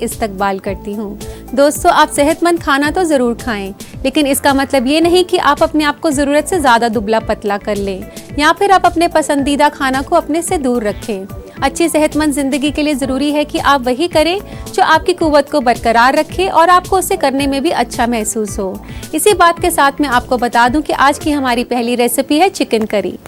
इस्तकबाल करती हूँ। दोस्तों, आप सेहतमंद खाना तो ज़रूर खाएं, लेकिन इसका मतलब ये नहीं कि आप अपने आप को ज़रूरत से ज़्यादा दुबला पतला कर लें या फिर आप अपने पसंदीदा खाना को अपने से दूर रखें। अच्छी सेहतमंद ज़िंदगी के लिए ज़रूरी है कि आप वही करें जो आपकी कुव्वत को बरकरार रखे और आपको उसे करने में भी अच्छा महसूस हो। इसी बात के साथ मैं आपको बता दूं कि आज की हमारी पहली रेसिपी है chicken curry.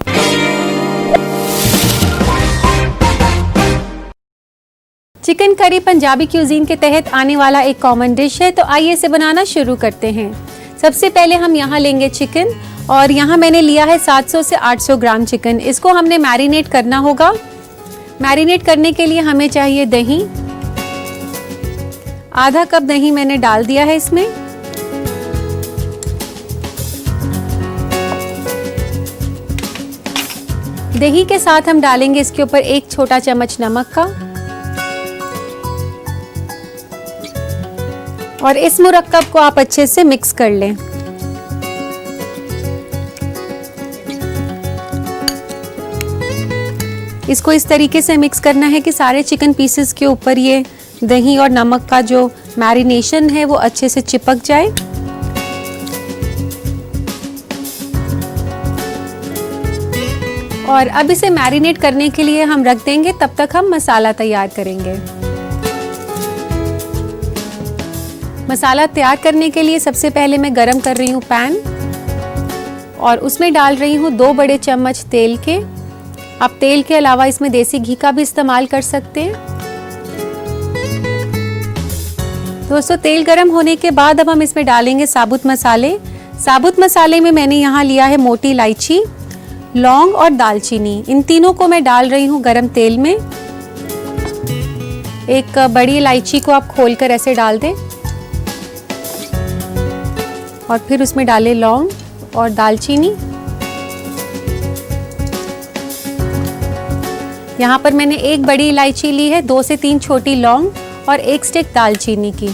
Chicken curry Punjabi cuisine के तहत आने वाला एक कॉमन डिश है, तो आइए इसे बनाना शुरू करते हैं। सबसे पहले हम यहाँ लेंगे चिकन, और यहाँ मैंने लिया है 700 से 800 ग्राम चिकन। इसको हमने मैरिनेट करना होगा। मैरिनेट करने के लिए हमें चाहिए दही। आधा कप दही मैंने डाल दिया है इसमें। दही के साथ हम डालेंगे इसके ऊपर 1 छोटा चम्मच नमक का, और इस मुरक्कब को आप अच्छे से मिक्स कर लें। इसको इस तरीके से मिक्स करना है कि सारे चिकन पीसेस के ऊपर ये दही और नमक का जो मैरिनेशन है वो अच्छे से चिपक जाए। और अब इसे मैरिनेट करने के लिए हम रख देंगे, तब तक हम मसाला तैयार करेंगे। मसाला तैयार करने के लिए सबसे पहले मैं गरम कर रही हूँ पैन, और उसमें डाल रही हूँ 2 बड़े चम्मच तेल के। आप तेल के अलावा इसमें देसी घी का भी इस्तेमाल कर सकते हैं। दोस्तों, तेल गरम होने के बाद अब हम इसमें डालेंगे साबुत मसाले। साबुत मसाले में मैंने यहाँ लिया है मोटी इलायची, लौंग और दालचीनी। इन तीनों को मैं डाल रही हूँ गरम तेल में। एक बड़ी इलायची को आप खोलकर ऐसे डाल दें, और फिर उसमें डालें लौंग और दालचीनी। यहाँ पर मैंने 1 बड़ी इलायची ली है, 2 से 3 छोटी लौंग और 1 स्टिक दालचीनी की।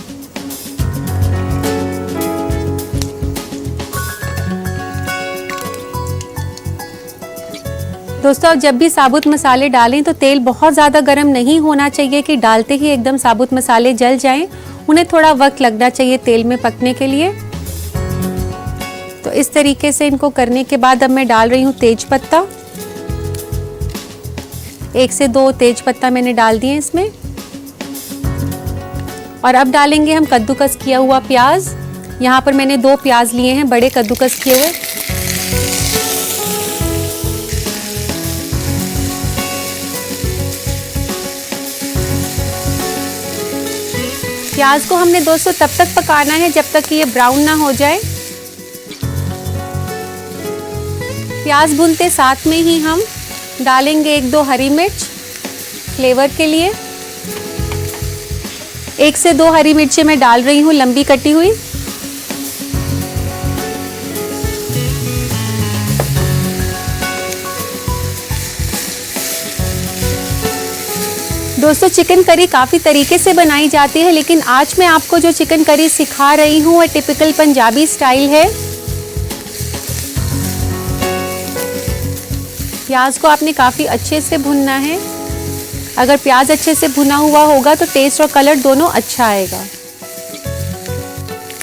दोस्तों, आप जब भी साबुत मसाले डालें तो तेल बहुत ज़्यादा गर्म नहीं होना चाहिए कि डालते ही एकदम साबुत मसाले जल जाएं। उन्हें थोड़ा वक्त लगना चाहिए तेल में पकने के लिए। तो इस तरीके से इनको करने के बाद अब मैं डाल रही हूँ तेज पत्ता। 1 से 2 तेज पत्ता मैंने डाल दिए इसमें। और अब डालेंगे हम कद्दूकस किया हुआ प्याज। यहाँ पर मैंने 2 प्याज लिए हैं, बड़े कद्दूकस किए हुए। प्याज को हमने दोस्तों तब तक पकाना है जब तक कि ये ब्राउन ना हो जाए। प्याज भूनते साथ में ही हम डालेंगे 1-2 हरी मिर्च फ्लेवर के लिए। 1 से 2 हरी मिर्चें मैं डाल रही हूँ लंबी कटी हुई। दोस्तों, चिकन करी काफ़ी तरीके से बनाई जाती है, लेकिन आज मैं आपको जो चिकन करी सिखा रही हूँ वो टिपिकल पंजाबी स्टाइल है। प्याज को आपने काफ़ी अच्छे से भुनना है। अगर प्याज अच्छे से भुना हुआ होगा तो टेस्ट और कलर दोनों अच्छा आएगा।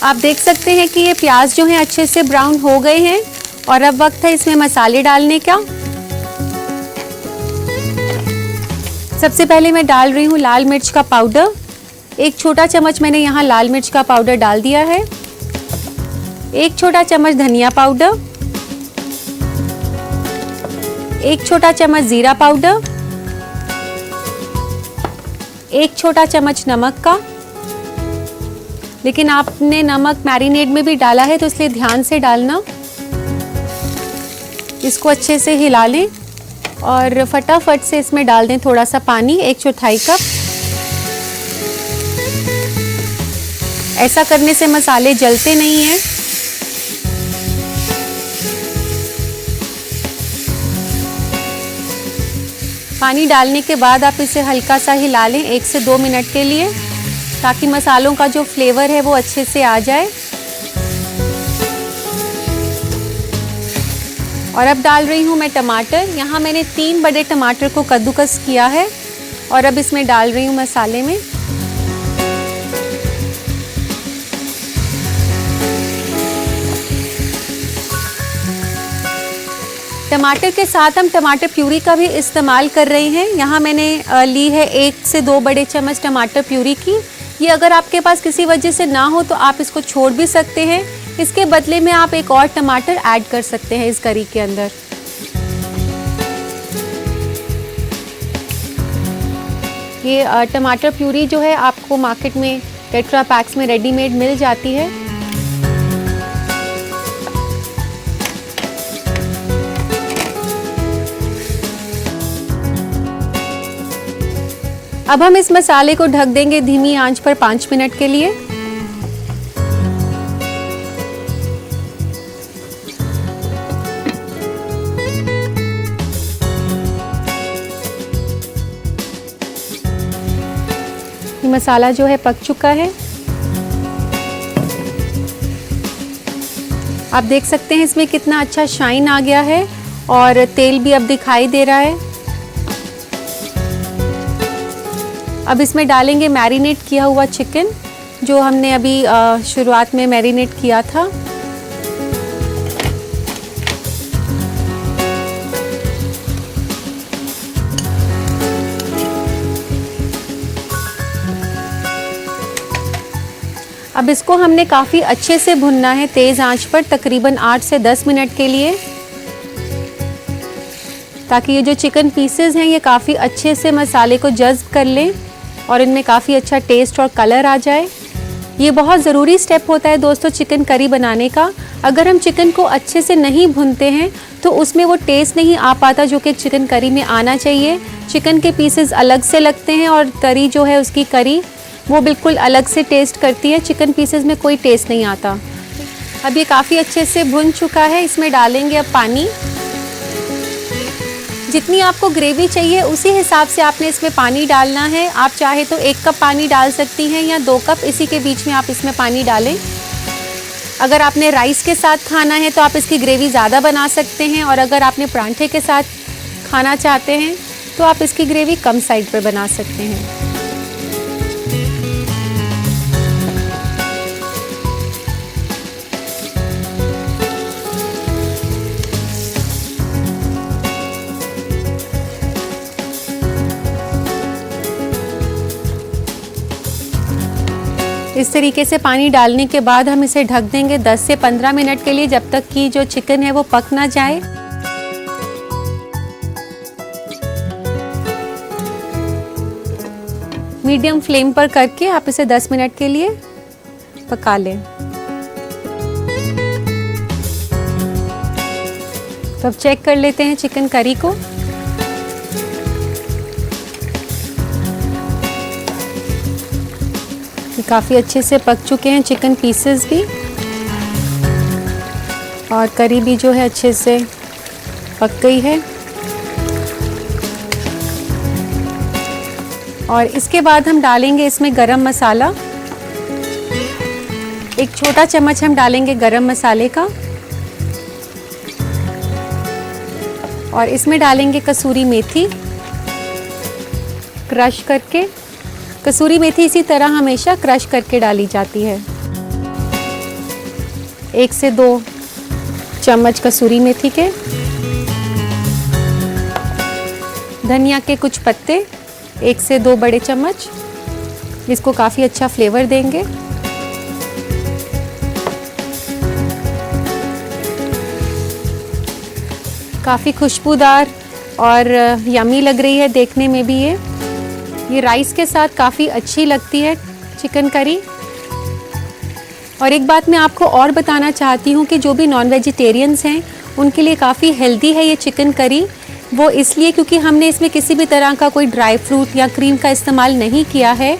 आप देख सकते हैं कि ये प्याज जो हैं अच्छे से ब्राउन हो गए हैं, और अब वक्त है इसमें मसाले डालने का। सबसे पहले मैं डाल रही हूँ लाल मिर्च का पाउडर। 1 छोटा चम्मच मैंने यहाँ लाल मिर्च का पाउडर डाल दिया है। 1 छोटा चम्मच धनिया पाउडर, 1 छोटा चम्मच जीरा पाउडर, 1 छोटा चम्मच नमक का। लेकिन आपने नमक मैरिनेट में भी डाला है तो इसलिए ध्यान से डालना। इसको अच्छे से हिला लें और फटाफट से इसमें डाल दें थोड़ा सा पानी, 1/4 कप। ऐसा करने से मसाले जलते नहीं हैं। पानी डालने के बाद आप इसे हल्का सा हिला लें 1 से 2 मिनट के लिए, ताकि मसालों का जो फ्लेवर है वो अच्छे से आ जाए। और अब डाल रही हूँ मैं टमाटर। यहाँ मैंने 3 बड़े टमाटर को कद्दूकस किया है और अब इसमें डाल रही हूँ मसाले में। टमाटर के साथ हम टमाटर प्यूरी का भी इस्तेमाल कर रहे हैं। यहाँ मैंने ली है 1 से 2 बड़े चम्मच टमाटर प्यूरी की। ये अगर आपके पास किसी वजह से ना हो तो आप इसको छोड़ भी सकते हैं। इसके बदले में आप एक और टमाटर ऐड कर सकते हैं इस करी के अंदर। ये टमाटर प्यूरी जो है आपको मार्केट में टेट्रा पैक्स में रेडीमेड मिल जाती है। अब हम इस मसाले को ढक देंगे धीमी आंच पर 5 मिनट के लिए। ये मसाला जो है पक चुका है। आप देख सकते हैं इसमें कितना अच्छा शाइन आ गया है और तेल भी अब दिखाई दे रहा है। अब इसमें डालेंगे मैरिनेट किया हुआ चिकन जो हमने अभी शुरुआत में मैरिनेट किया था। अब इसको हमने काफ़ी अच्छे से भुनना है तेज़ आंच पर तकरीबन 8 से 10 मिनट के लिए, ताकि ये जो चिकन पीसेस हैं ये काफ़ी अच्छे से मसाले को जज़्ब कर लें और इनमें काफ़ी अच्छा टेस्ट और कलर आ जाए। ये बहुत ज़रूरी स्टेप होता है दोस्तों चिकन करी बनाने का। अगर हम चिकन को अच्छे से नहीं भूनते हैं तो उसमें वो टेस्ट नहीं आ पाता जो कि चिकन करी में आना चाहिए। चिकन के पीसेस अलग से लगते हैं और तरी जो है उसकी करी वो बिल्कुल अलग से टेस्ट करती है। चिकन पीसेस में कोई टेस्ट नहीं आता। अब ये काफ़ी अच्छे से भुन चुका है। इसमें डालेंगे अब पानी। जितनी आपको ग्रेवी चाहिए उसी हिसाब से आपने इसमें पानी डालना है। आप चाहे तो 1 कप पानी डाल सकती हैं या 2 कप, इसी के बीच में आप इसमें पानी डालें। अगर आपने राइस के साथ खाना है तो आप इसकी ग्रेवी ज़्यादा बना सकते हैं, और अगर आपने परांठे के साथ खाना चाहते हैं तो आप इसकी ग्रेवी कम साइड पर बना सकते हैं। इस तरीके से पानी डालने के बाद हम इसे ढक देंगे 10 से 15 मिनट के लिए, जब तक कि जो चिकन है वो पक ना जाए। मीडियम फ्लेम पर करके आप इसे 10 मिनट के लिए पका लें। तो अब चेक कर लेते हैं चिकन करी को। काफ़ी अच्छे से पक चुके हैं चिकन पीसेस भी, और करी भी जो है अच्छे से पक गई है। और इसके बाद हम डालेंगे इसमें गरम मसाला। 1 छोटा चम्मच हम डालेंगे गरम मसाले का, और इसमें डालेंगे कसूरी मेथी क्रश करके। कसूरी मेथी इसी तरह हमेशा क्रश करके डाली जाती है। 1 से 2 चम्मच कसूरी मेथी के। धनिया के कुछ पत्ते 1 से 2 बड़े चम्मच, इसको काफ़ी अच्छा फ्लेवर देंगे। काफ़ी खुशबूदार और यमी लग रही है देखने में भी। ये राइस के साथ काफ़ी अच्छी लगती है चिकन करी। और एक बात मैं आपको और बताना चाहती हूँ कि जो भी नॉन वेजिटेरियंस हैं उनके लिए काफ़ी हेल्दी है ये चिकन करी। वो इसलिए क्योंकि हमने इसमें किसी भी तरह का कोई ड्राई फ्रूट या क्रीम का इस्तेमाल नहीं किया है।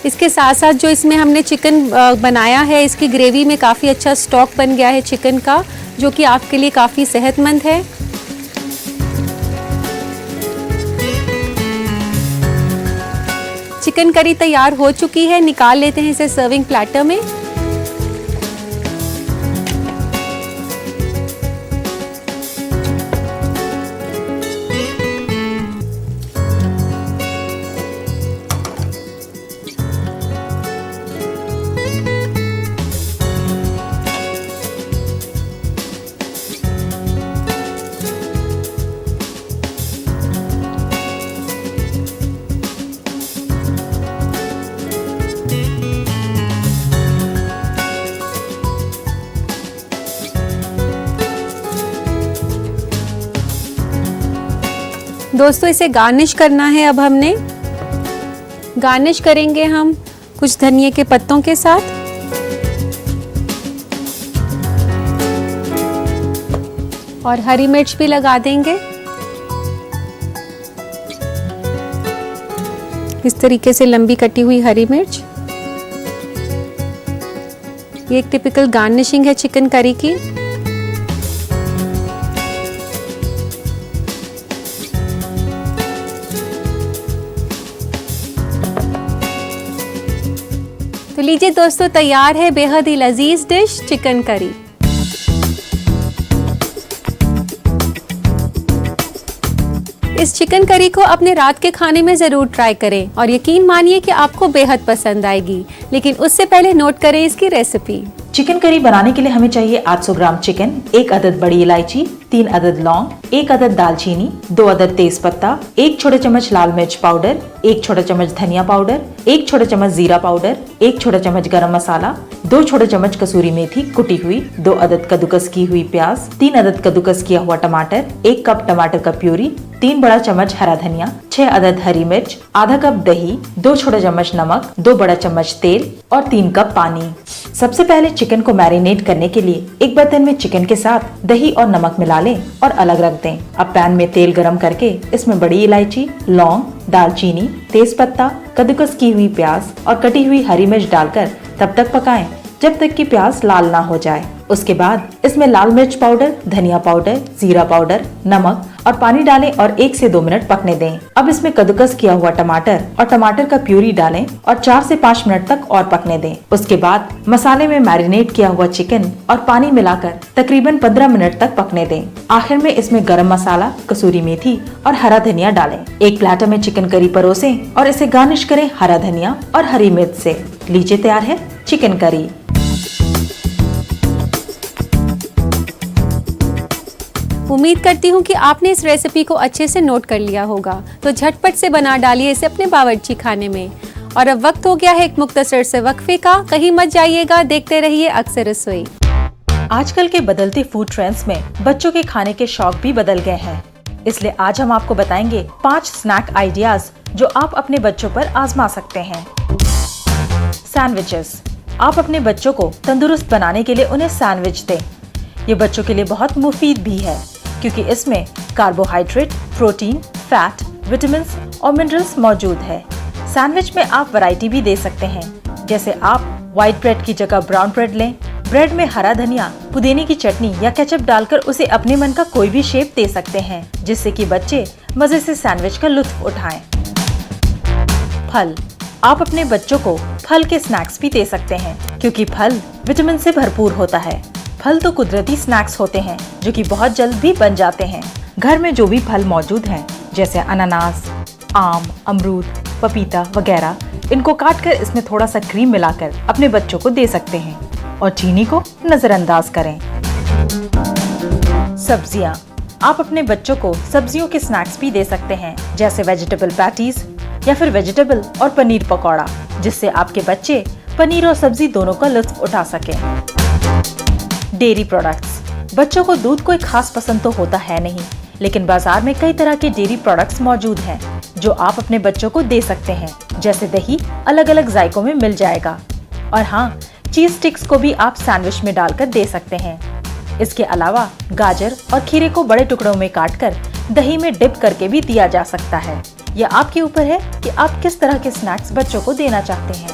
इसके साथ साथ जो इसमें हमने चिकन बनाया है, इसकी ग्रेवी में काफ़ी अच्छा स्टॉक बन गया है चिकन का, जो कि आपके लिए काफ़ी सेहतमंद है। चिकन करी तैयार हो चुकी है। निकाल लेते हैं इसे सर्विंग प्लेटर में। दोस्तों इसे गार्निश करना है। अब हमने गार्निश करेंगे हम कुछ धनिए के पत्तों के साथ। और हरी मिर्च भी लगा देंगे। इस तरीके से लंबी कटी हुई हरी मिर्च। ये एक टिपिकल गार्निशिंग है चिकन करी की। तो लीजिए दोस्तों, तैयार है बेहद ही लजीज डिश चिकन करी। इस चिकन करी को अपने रात के खाने में जरूर ट्राई करें और यकीन मानिए कि आपको बेहद पसंद आएगी। लेकिन उससे पहले नोट करें इसकी रेसिपी। चिकन करी बनाने के लिए हमें चाहिए 800 ग्राम चिकन, 1 अदद बड़ी इलायची, 3 अदद लौंग, 1 अदद दालचीनी, 2 अदद तेज पत्ता, 1 छोटा चम्मच लाल मिर्च पाउडर, 1 छोटा चम्मच धनिया पाउडर, 1 छोटा चम्मच जीरा पाउडर, 1 छोटा चम्मच गरम मसाला, 2 छोटे चम्मच कसूरी मेथी कुटी हुई, 2 अदद कद्दूकस की हुई प्याज, 3 अदद कद्दूकस किया हुआ टमाटर, 1 कप टमाटर का प्यूरी, 3 बड़ा चम्मच हरा धनिया, 6 अदद हरी मिर्च, आधा कप दही, 2 छोटा चम्मच नमक, 2 बड़ा चम्मच तेल और 3 कप पानी। सबसे पहले चिकन को मैरिनेट करने के लिए एक बर्तन में चिकन के साथ दही और नमक मिला लें और अलग रख दें। अब पैन में तेल गरम करके इसमें बड़ी इलायची, लौंग, दालचीनी, तेज पत्ता, कद्दूकस की हुई प्याज और कटी हुई हरी मिर्च डालकर तब तक पकाएं जब तक कि प्याज लाल ना हो जाए। उसके बाद इसमें लाल मिर्च पाउडर, धनिया पाउडर, जीरा पाउडर, नमक और पानी डालें और 1 से 2 मिनट पकने दें। अब इसमें कद्दूकस किया हुआ टमाटर और टमाटर का प्यूरी डालें और 4 से 5 मिनट तक और पकने दें। उसके बाद मसाले में मैरिनेट किया हुआ चिकन और पानी मिलाकर तकरीबन 15 मिनट तक पकने दें। आखिर में इसमें गरम मसाला, कसूरी मेथी और हरा धनिया डालें। एक प्लेटर में चिकन करी परोसें और इसे गार्निश करें हरा धनिया और हरी मिर्च से। लीजिए, तैयार है चिकन करी। उम्मीद करती हूँ कि आपने इस रेसिपी को अच्छे से नोट कर लिया होगा। तो झटपट से बना डालिए इसे अपने बावर्ची खाने में। और अब वक्त हो गया है एक मुख्तसर से वक्फे का। कहीं मत जाइएगा, देखते रहिए अक्सर रसोई। आजकल के बदलते फूड ट्रेंड्स में बच्चों के खाने के शौक भी बदल गए हैं, इसलिए आज हम आपको बताएंगे 5 स्नैक आइडियाज जो आप अपने बच्चों पर आजमा सकते हैं। सैंडविचेस। आप अपने बच्चों को तंदुरुस्त बनाने के लिए उन्हें सैंडविच दें। ये बच्चों के लिए बहुत मुफीद भी है क्योंकि इसमें कार्बोहाइड्रेट, प्रोटीन, फैट, विटामिन और मिनरल्स मौजूद है। सैंडविच में आप वैरायटी भी दे सकते हैं, जैसे आप व्हाइट ब्रेड की जगह ब्राउन ब्रेड लें। ब्रेड में हरा धनिया, पुदीने की चटनी या केचप डालकर उसे अपने मन का कोई भी शेप दे सकते हैं, जिससे कि बच्चे मजे से सैंडविच का लुत्फ उठाएं। फल। आप अपने बच्चों को फल के स्नैक्स भी दे सकते हैं क्योंकि फल विटामिन से भरपूर होता है। फल तो कुदरती स्नैक्स होते हैं जो कि बहुत जल्द भी बन जाते हैं। घर में जो भी फल मौजूद हैं, जैसे अनानास, आम, अमरूद, पपीता वगैरह, इनको काटकर इसमें थोड़ा सा क्रीम मिलाकर अपने बच्चों को दे सकते हैं और चीनी को नजरअंदाज करें। सब्जियां। आप अपने बच्चों को सब्जियों के स्नैक्स भी दे सकते हैं, जैसे वेजिटेबल पैटीज या फिर वेजिटेबल और पनीर पकौड़ा, जिससे आपके बच्चे पनीर और सब्जी दोनों का लुत्फ उठा सके। Dairy products. बच्चों को दूध कोई खास पसंद तो होता है नहीं, लेकिन बाजार में कई तरह के डेयरी प्रोडक्ट्स मौजूद हैं जो आप अपने बच्चों को दे सकते हैं, जैसे दही अलग अलग जायकों में मिल जाएगा। और हाँ, चीज स्टिक्स को भी आप सैंडविच में डालकर दे सकते हैं। इसके अलावा गाजर और खीरे को बड़े टुकड़ों में काटकर दही में डिप करके भी दिया जा सकता है। यह आपके ऊपर है कि आप किस तरह के स्नैक्स बच्चों को देना चाहते हैं।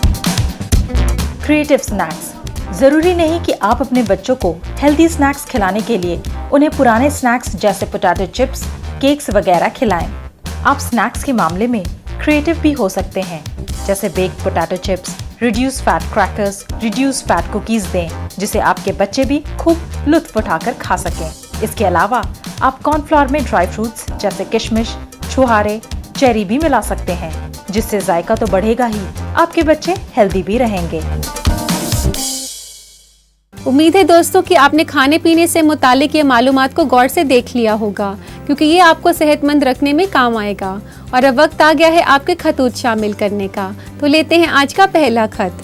Creative snacks. जरूरी नहीं कि आप अपने बच्चों को हेल्दी स्नैक्स खिलाने के लिए उन्हें पुराने स्नैक्स जैसे पोटैटो चिप्स, केक्स वगैरह खिलाएं। आप स्नैक्स के मामले में क्रिएटिव भी हो सकते हैं, जैसे baked potato chips, reduce fat crackers, reduce fat cookies दें, जिसे आपके बच्चे भी खूब लुत्फ उठाकर खा सकें। इसके अलावा आप कॉर्नफ्लोर में ड्राई फ्रूट्स जैसे किशमिश, छुहारे, चेरी भी मिला सकते हैं, जिससे जायका तो बढ़ेगा ही, आपके बच्चे हेल्दी भी रहेंगे। उम्मीद है दोस्तों कि आपने खाने पीने से मुतालिक ये मालूमात को गौर से देख लिया होगा, क्योंकि ये आपको सेहतमंद रखने में काम आएगा। और अब वक्त आ गया है आपके खतूत शामिल करने का। तो लेते हैं आज का पहला खत।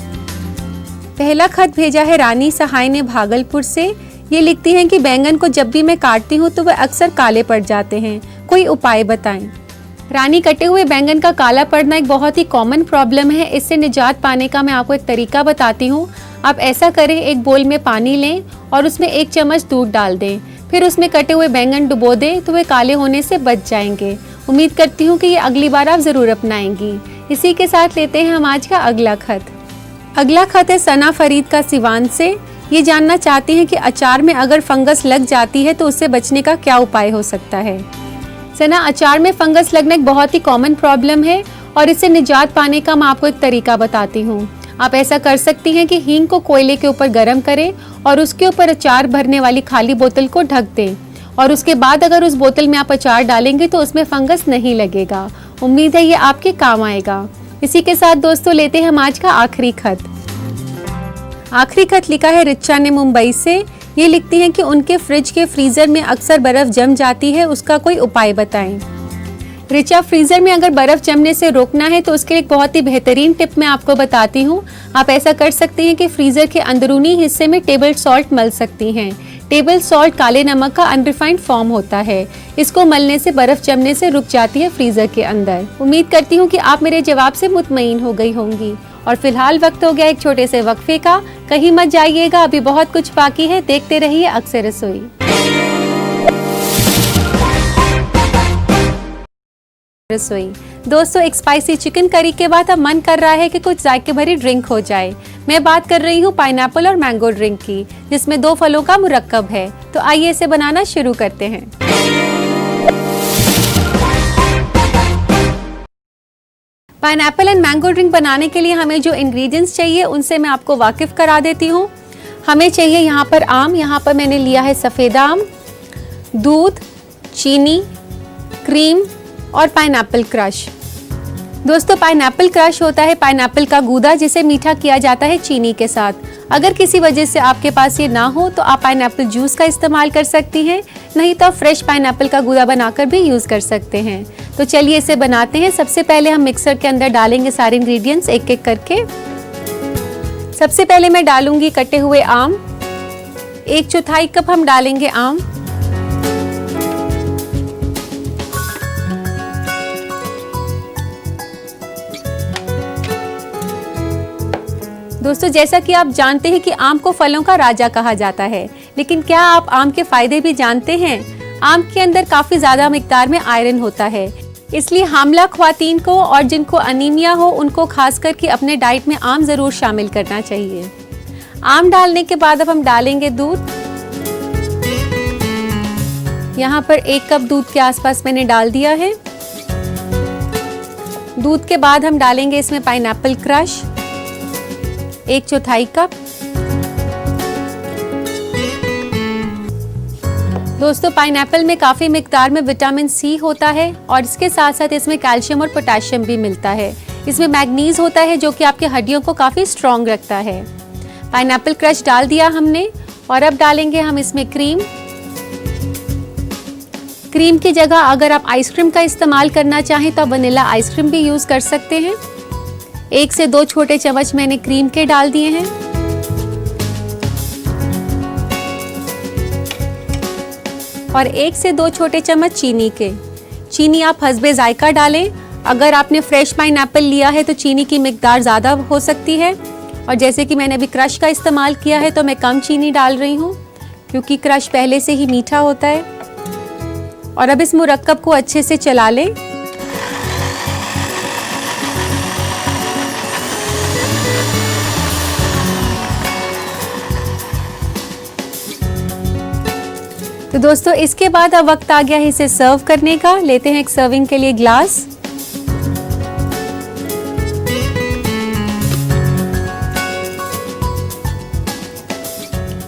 पहला खत भेजा है रानी सहाय ने भागलपुर से। ये लिखती हैं कि बैंगन को जब भी मैं काटती हूँ तो वह अक्सर काले पड़ जाते हैं, कोई उपाय बताएं। रानी कटे हुए बैंगन का काला पड़ना एक बहुत ही कॉमन प्रॉब्लम है। इससे निजात पाने का मैं आपको एक तरीका बताती हूँ। आप ऐसा करें, एक बोल में पानी लें और उसमें 1 चम्मच दूध डाल दें, फिर उसमें कटे हुए बैंगन डुबो दें तो वे काले होने से बच जाएंगे। उम्मीद करती हूँ कि ये अगली बार आप ज़रूर अपनाएंगी। इसी के साथ लेते हैं हम आज का अगला खत। अगला खत है सना फरीद का सिवान से। ये जानना चाहती हैं कि अचार में अगर फंगस लग जाती है तो उससे बचने का क्या उपाय हो सकता है। सना, अचार में फंगस लगना एक बहुत ही कॉमन प्रॉब्लम है और इससे निजात पाने का मैं आपको एक तरीका बताती हूँ। आप ऐसा कर सकती हैं कि हींग को कोयले के ऊपर गर्म करें और उसके ऊपर अचार भरने वाली खाली बोतल को ढक दें और उसके बाद अगर उस बोतल में आप अचार डालेंगे तो उसमें फंगस नहीं लगेगा। उम्मीद है ये आपके काम आएगा। इसी के साथ दोस्तों लेते हैं हम आज का आखिरी खत। आखिरी खत लिखा है रिचा ने मुंबई से। ये लिखती हैं कि उनके फ्रिज के फ्रीजर में अक्सर बर्फ जम जाती है, उसका कोई उपाय बताएं। रिचा, फ्रीजर में अगर बर्फ जमने से रोकना है तो उसके लिए एक बहुत ही बेहतरीन टिप मैं आपको बताती हूँ। आप ऐसा कर सकती हैं कि फ्रीजर के अंदरूनी हिस्से में टेबल सॉल्ट मल सकती हैं। टेबल सॉल्ट काले नमक का अनरिफाइंड फॉर्म होता है। इसको मलने से बर्फ जमने से रुक जाती है फ्रीजर के अंदर। उम्मीद करती हूँ कि आप मेरे जवाब से मुतमईन हो गई होंगी। और फिलहाल वक्त हो गया एक छोटे से वक्फे का। कहीं मत जाइएगा, अभी बहुत कुछ बाकी है। देखते रहिए अक्सर रसोई। दोस्तों, एक स्पाइसी चिकन करी के बाद अब मन कर रहा है कि कुछ जायके भरी ड्रिंक हो जाए। मैं बात कर रही हूँ पाइनएप्पल और मैंगो ड्रिंक की, जिसमें 2 फलों का मुरक्कब है। तो आइए इसे बनाना शुरू करते हैं। पाइनएप्पल एंड मैंगो ड्रिंक बनाने के लिए हमें जो इंग्रेडिएंट्स चाहिए उनसे मैं आपको वाकिफ करा देती हूँ। हमें चाहिए यहाँ पर आम। यहाँ पर मैंने लिया है सफ़ेद आम, दूध, चीनी, क्रीम और पाइनएप्पल क्रश। दोस्तों, पाइनएप्पल क्रश होता है पाइनएप्पल का गूदा, जिसे मीठा किया जाता है चीनी के साथ। अगर किसी वजह से आपके पास ये ना हो तो आप पाइनएप्पल जूस का इस्तेमाल कर सकती हैं, नहीं तो आप फ्रेश पाइनएप्पल का गूदा बनाकर भी यूज़ कर सकते हैं। तो चलिए इसे बनाते हैं। सबसे पहले हम मिक्सर के अंदर डालेंगे सारे इंग्रेडिएंट्स एक एक करके। सबसे पहले मैं डालूंगी कटे हुए आम। 1/4 कप हम डालेंगे आम। दोस्तों, जैसा कि आप जानते हैं कि आम को फलों का राजा कहा जाता है, लेकिन क्या आप आम के फायदे भी जानते हैं? आम के अंदर काफ़ी ज़्यादा मिकदार में आयरन होता है, इसलिए हामला ख्वातीन को और जिनको अनीमिया हो उनको खास करके अपने डाइट में आम ज़रूर शामिल करना चाहिए। आम डालने के बाद अब हम डालेंगे दूध। यहाँ पर 1 कप दूध के आसपास मैंने डाल दिया है। दूध के बाद हम डालेंगे इसमें पाइनएप्पल क्रश 1/4 कप। दोस्तों, पाइनएप्पल में काफ़ी मिकदार में विटामिन सी होता है और इसके साथ साथ इसमें कैल्शियम और पोटेशियम भी मिलता है। इसमें मैग्नीज होता है जो कि आपके हड्डियों को काफ़ी स्ट्रॉन्ग रखता है। पाइनएप्पल क्रश डाल दिया हमने और अब डालेंगे हम इसमें क्रीम। क्रीम की जगह अगर आप आइसक्रीम का इस्तेमाल करना चाहें तो आप वनीला आइसक्रीम भी यूज़ कर सकते हैं। 1 से 2 छोटे चम्मच मैंने क्रीम के डाल दिए हैं। और 1 से 2 छोटे चम्मच चीनी के। चीनी आप हस्बे जायका डालें। अगर आपने फ्रेश पाइनएप्पल लिया है तो चीनी की मिकदार ज़्यादा हो सकती है, और जैसे कि मैंने अभी क्रश का इस्तेमाल किया है तो मैं कम चीनी डाल रही हूँ, क्योंकि क्रश पहले से ही मीठा होता है। और अब इस मुरक्कब को अच्छे से चला लें। तो दोस्तों, इसके बाद अब वक्त आ गया है इसे सर्व करने का। लेते हैं एक सर्विंग के लिए ग्लास।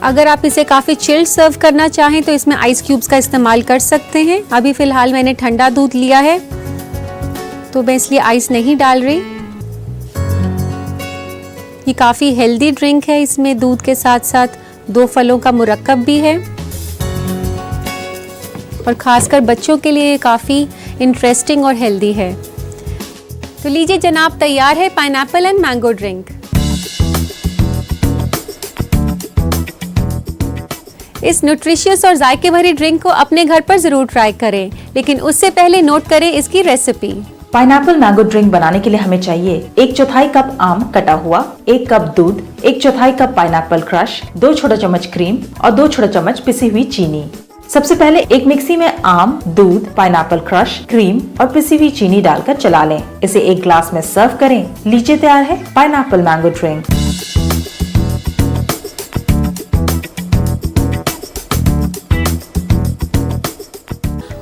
अगर आप इसे काफ़ी चिल्ड सर्व करना चाहें तो इसमें आइस क्यूब्स का इस्तेमाल कर सकते हैं। अभी फ़िलहाल मैंने ठंडा दूध लिया है तो मैं इसलिए आइस नहीं डाल रही। ये काफ़ी हेल्दी ड्रिंक है। इसमें दूध के साथ साथ 2 फलों का मुरक्कब भी है और ख़ासकर बच्चों के लिए काफ़ी इंटरेस्टिंग और हेल्दी है। तो लीजिए जनाब, तैयार है पाइनएप्पल एंड मैंगो ड्रिंक। इस न्यूट्रिशियस और जायके भरी ड्रिंक को अपने घर पर जरूर ट्राई करें, लेकिन उससे पहले नोट करें इसकी रेसिपी। पाइनएप्पल मैंगो ड्रिंक बनाने के लिए हमें चाहिए 1/4 कप आम कटा हुआ, 1 कप दूध, 1/4 कप पाइनएप्पल क्रश, 2 छोटा चम्मच क्रीम और 2 छोटा चम्मच पिसी हुई चीनी। सबसे पहले एक मिक्सी में आम, दूध, पाइनएप्पल क्रश, क्रीम और पिसी हुई चीनी डालकर चला लें। इसे एक ग्लास में सर्व करें। लीजिए तैयार है पाइनएप्पल मैंगो ड्रिंक।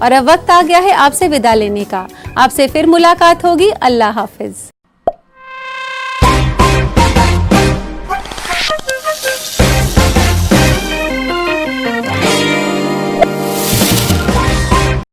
और अब वक्त आ गया है आपसे विदा लेने का। आपसे फिर मुलाकात होगी। अल्लाह हाफिज।